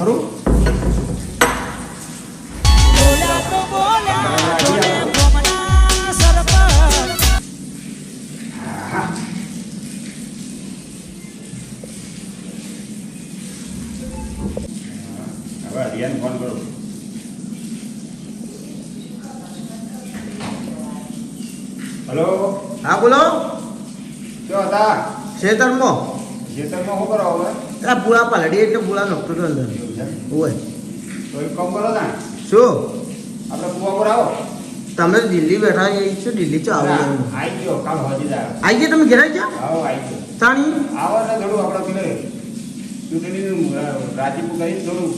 ખરું હવે હરિયાને ફોન કરું. હલો. હા બોલો. શું હતા ખેતરમાં શું કરો હવે? એટલે પૂળા પાલડી એટલે પૂળા નોકતો તો અંદર એવું છે? હોય તો એક કામ કરો ને, શું આપણે કુવા પર આવો. તમે દિલ્હી બેઠા છો દિલ્હી ચો આવો આવી ગયો કાલ હોજી જાય. આવી ગયા તમે ઘેર ગયા આવો આવી ગયો. તાણી આવો એટલે થોડું આપણે પેલે ચૂંટણીનું રાજીપુર કરીને થોડું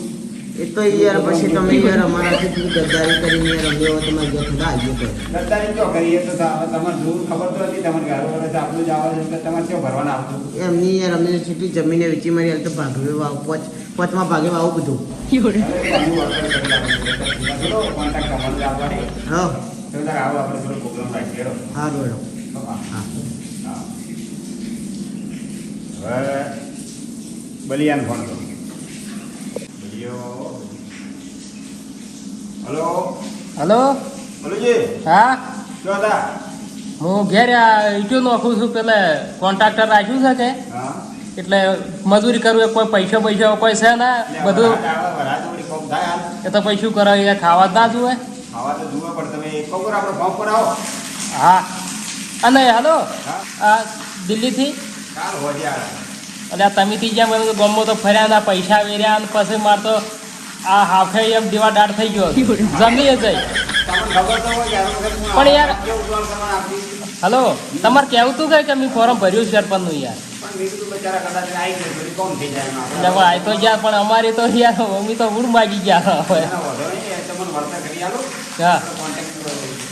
એ તો યાર પછી તમે યાર અમારાથી થોડી ગદ્દારી કરીને યાર અમે હવે તમારે ઘેર થોડા આવી ગયો ગદ્દારી જો કરીએ તો તમારે જરૂર ખબર તો હતી તમારે ઘર વર્ષ આપણું જ આવે છે એટલે તમારે કેવું ભરવાના આવતું. એમની યાર અમને જેટલી જમીને વેચી મારી હાલ તો ભાગવે વાવ પોચમાં ભાગે આવું બધું કોન્ટેક્ટ તમારે આવવાની હા તો તારે આવો આપણે થોડો પ્રોગ્રામ રાખીએ. હા રોડો હા હવે બલિયાન ફોન કરો. બલિયો. હલો હલો બલુજી હા શું હતા? હું ઘેર ઈટું નાખું છું પેલે કોન્ટ્રાક્ટર રાખ્યું છે કે હા એટલે મજૂરી કરવું એ કોઈ પૈસા કોઈ છે ને બધું એ તો પૈસું કરે એ ખાવા જ ના જુએ. ખાવા તો જુએ પણ તમે એક કામ કરો આપણે ફોર્મ પર આવો. હા અને હલો હા આ દિલ્હીથી કાલ હોજે આવે. એટલે આ તમીથી જેમ ગમો તો ફર્યા ના પૈસા વેર્યા અને પછી મારે તો આ હાફે એમ દીવા દાડ થઈ ગયો જમી જઈ. તમને ખબર તો હોય કે આ વખત હું પણ યાર કેવું પ્લાન કરવાના આપી. હલો તમારે કહેવું તું કે મેં ફોર્મ ભર્યું છે સરપંચનું યાર પણ મેં કીધું બચારા કદાચ આવી ગયો થોડી કોમ થઈ જાય એમાં. એટલે પણ આ તો ગયા પણ અમારી તો યાર મમ્મી તો ઉડ માગી ગયા હવે એના વધો નહીં એ તમને વર્તા કરી આલો. હા કોન્ટેક્ટ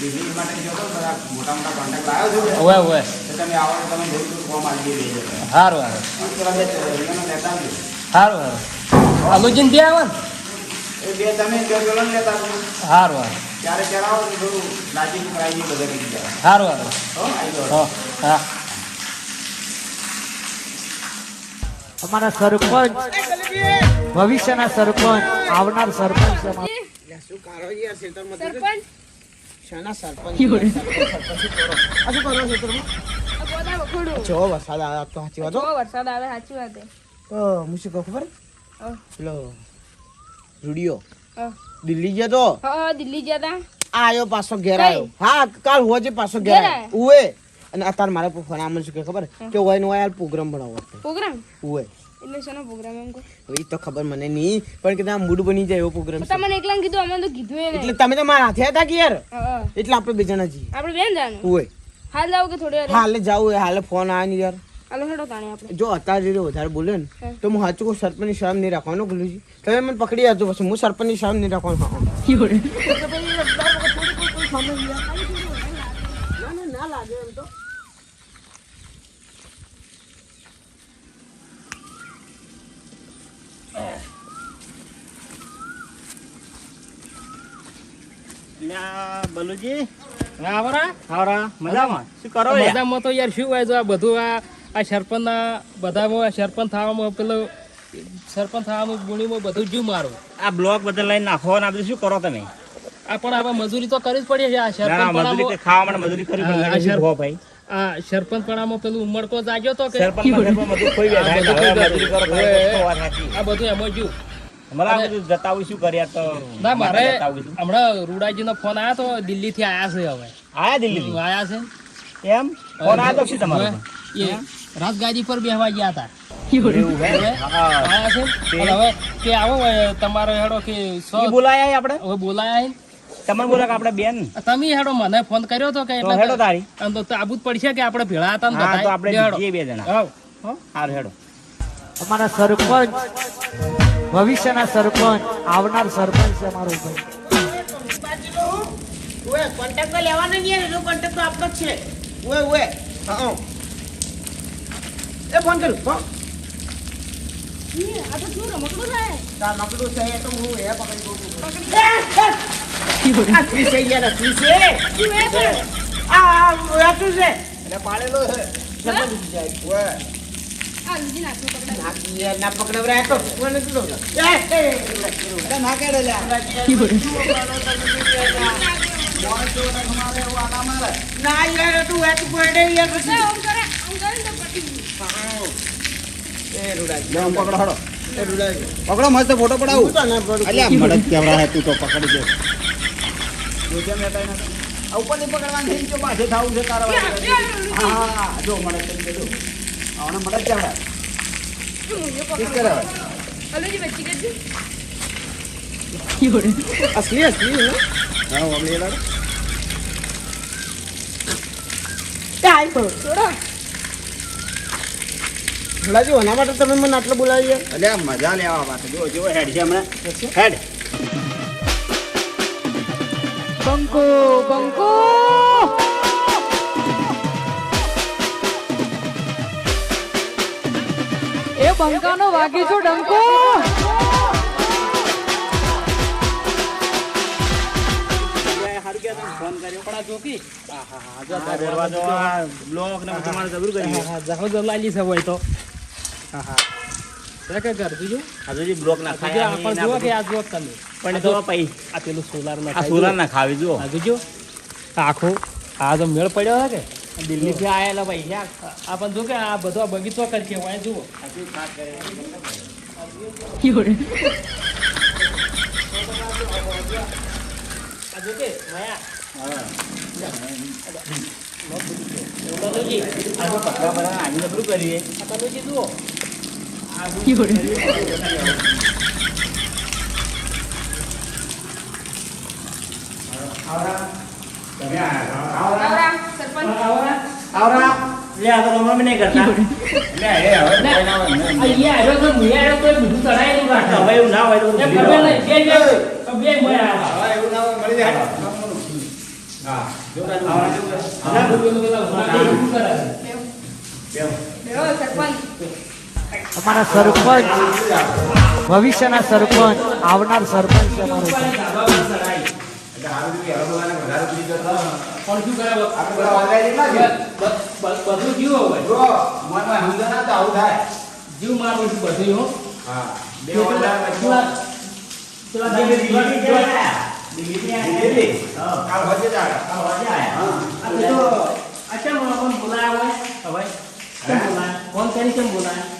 દિલ્હી માટે જો તો બધા મોટા મોટા કોન્ટેક્ટ લાવ્યો છું હવે હવે તો તમે આવો તો તમે થોડું ફોર્મ આવી લઈ જજો. સારું સારું અને પેલા બે એનો લેતા આવજો. સારું સારું અલુજીન ત્યાં આવે ને એ બે તમે બે જોડન લેતા આવજો. સારું સારું ત્યારે ત્યારે આવો તો થોડું રાજી કરાવી બધા કરી જાય. સારું સારું હો આવી જાઓ. હા હા અમારા સરપંચ ભવિષ્યના સરપંચ આવનાર સરપંચ છે અમારા. શું કરો યાર ખેતરમાં સરપંચ શાના સરપંચ યો રે. આ શું કરો ખેતરમાં પોતા વખોડું જો વરસાદ આવે તો સાચી વાત હો. જો વરસાદ આવે સાચી વાત હે. તો હું શું કહું ખબર હા. પેલો રૂડિયો હા. દિલ્હી ગયો તો હા દિલ્હી ગયા તા આયો પાછો ઘેર કઈ? આવ્યો. હા કાલ હોજે પાછો ઘેર ઘેર આવ્યો ઉએ અને અત્યારે મારે ફોન આમ શું કે ખબર કે હોય ને હોય યાર પ્રોગ્રામ બનાવવો હતો પ્રોગ્રામ ઉએ એટલે શેનો પ્રોગ્રામ એમ કોઈ હવે ઈ તો ખબર મને નહીં પણ કે ત્યાં મૂડ બની જાય એવો પ્રોગ્રામ છે. તમને એકલા કીધું અમે તો કીધું એ એટલે નહીં તમે તો મારા હાથે હતા કે યાર હા એટલે આપણે બે જણા છીએ આપણે બેન જાનું ઉએ હાલ જાવ કે થોડી વાર હાલે જાવું એ હાલે ફોન આવે ને યાર હાલો હેડો તાણે આપણે જો અત્યારે જો વધારે બોલે ને હા. તો હું સાચું કહું સરપંચની શરમ નહીં રાખવાનો ગુલુજી તમે મને પકડી આવજો પછી હું સરપંચની શરમ નહીં રાખવાનો હા. યો રે. ના લાગે એમ તો બલુજી મજામાં શું કરો મજામાં તો યાર શું હોય જો આ બધું આ સરપંચના બધામાં સરપંચ થવામાં પેલો સરપંચ થવામાં ગુણીમાં બધું જીવ મારું આ બ્લોક બધા લઈને નાખો ને આ બધું શું કરો તમે? આ પણ હવે મજૂરી તો કરવી જ પડે છે આ ના, ના, મજૂરી તો ખાવા માટે મજૂરી કરવી પડે. આ આ શું કહો ભાઈ? આ સરપંચ પણામાં પેલું ઉમળકો જાગ્યો તો કે સરપંચમાં મજૂર કોઈ બેઠા આ નહીં. બધું હવે મજૂરી કરો તો ઓય, એ તો વાત સાચી. આ બધું એમ જ મને આ બધું જતા આવું શું કર્યા તો ના મારે જતા આવું કીધું. હમણાં રૂડાજીનો ફોન આવ્યો તો દિલ્હી થી આયા છે હવે આયા દિલ્હીથી? આયા છે એમ ફોન આવ્યો તો શું તમારો? એ રાજગાદી પર બેહવા ગયા હતા એવું હે? હવે હા. આયા છે અને હવે કે આવો તમારો હેડો કે ઈ બોલાયા આપણે? હવે બોલાયા હે. તમને બોલા કે આપણે બેન તમે હેડો મને ફોન કર્યો તો કે તો હેડો તારી. આમ તો આબુ જ પડશે કે આપણે ભેળા હતા ને હા, તો બધાય. આપણે બે હેડો. જઈએ બે જણા. હાવ. હો? હારું હેડો. અમારા સરપંચ ભવિષ્યના સરપંચ આવનાર સરપંચ છે અમારો ભાઈ. ઓએ કોન્ટેક્ટ તો લેવાનો નહીં યાર એનો કોન્ટેક્ટ તો આપણો જ છે ઓએ હા એ ફોન કરું હો આ તો શું રમકડું થાય તાર નકડું છે એ તો હું એ પકડી દઉં આ ત્રીસ છે યાર ત્રીસ છે શું એ છે આ શું છે એટલે પાડેલો છે સરપંચ જાય ઓએ આ લીધી નાખો પકડાય. ના પકડવરાય તો કોને કીધું કે? અરે ના કેડે લે ના યાર તું એટ પડે યાર પછી ના, આમ કરે ને તો પતી ગયું. એ રૂડાજી લે, આમ પકડો હળો. એ રૂડાજી પકડો મસ્ત ફોટો પડાવું હું તો ના પડું. અલ્યા મળદ કેવડા હે તું તો પકડી દે જો કેમ લેતા નથી આ ઉપરથી પકડવાનું થઈ ગયો પાછે થાવું છે તારા વાળા. હા જો મળદ થઈ ગયું આવને મળદ કેવડા કિસ કરે હવે અલીજી બચ્ચી કરજો. અસલી અસલી ને હા ઓગળી લાડ કાઈ તો છોડો. રૂડાજી ઓના માટે તમે મને આટલો બોલાવી યાર અલ્યા મજા લેવા વાત જો જો હેડ છે હમણાં હેડ બંકો બંકો. એ બંકાનો વાગી છો ડંકો. ફોન કર્યો પણ આ જોકી હા, દરવાજો આ બ્લોક ને બધું મારે જબરું કર્યું હા, જાહો જલાલી છે હોય તો હા હા તે કે ઘર જોજો હજુ બ્લોક ના જો ખાયા આપણ જુઓ કે આ જુઓ તમે પણ તો પૈ આ પેલું સોલાર ના આ સોલાર ના ખાવી જો આ જોજો આખો આ તો મેળ પડ્યો છે કે દિલ્હી થી આયેલા ભાઈ આ પણ જો કે આ બધો આ બગીચો કરશે હોય જુઓ આ જો કે માયા તનુજી આ તો પકડા પકડા આની જબરું કરીએ આ તનુજી જુઓ તમે આવરા સરપંચ. આવરા લે આ તો રમણ નહીં કરતા લે એ હવે કોઈ ના હોય ને. અહીંયા આવ્યો તો મુયા આવ્યો તો બધું તળાયેલું રાખે હવે એવું ના હોય તો એ ભૂલી ખબર જવાનું. નહીં બે મળ્યા હવે એવું ના હોય મળી જાય હા જો આવરા જો બેહો સરપંચ. અમારા સરપંચ ભવિષ્યના સરપંચ આવનાર સરપંચ છે અમારો ભાઈ. એટલે હારું થી હવે બોલાને વધારે પડી જતો પણ શું કરે આપણે બધા ઓલરેડી કેટલા છે બધું જીવો હોય જો મનમાં સમજણ ના તો આવું થાય જીવ મારવું છું બધું હો હા બે ઓલા પેલા દિલ્હી કાલ હોજે જાય આ તો અચ્છા મને બોલાયા હોય હવે કેમ બોલાયા ફોન કરી કેમ બોલાયા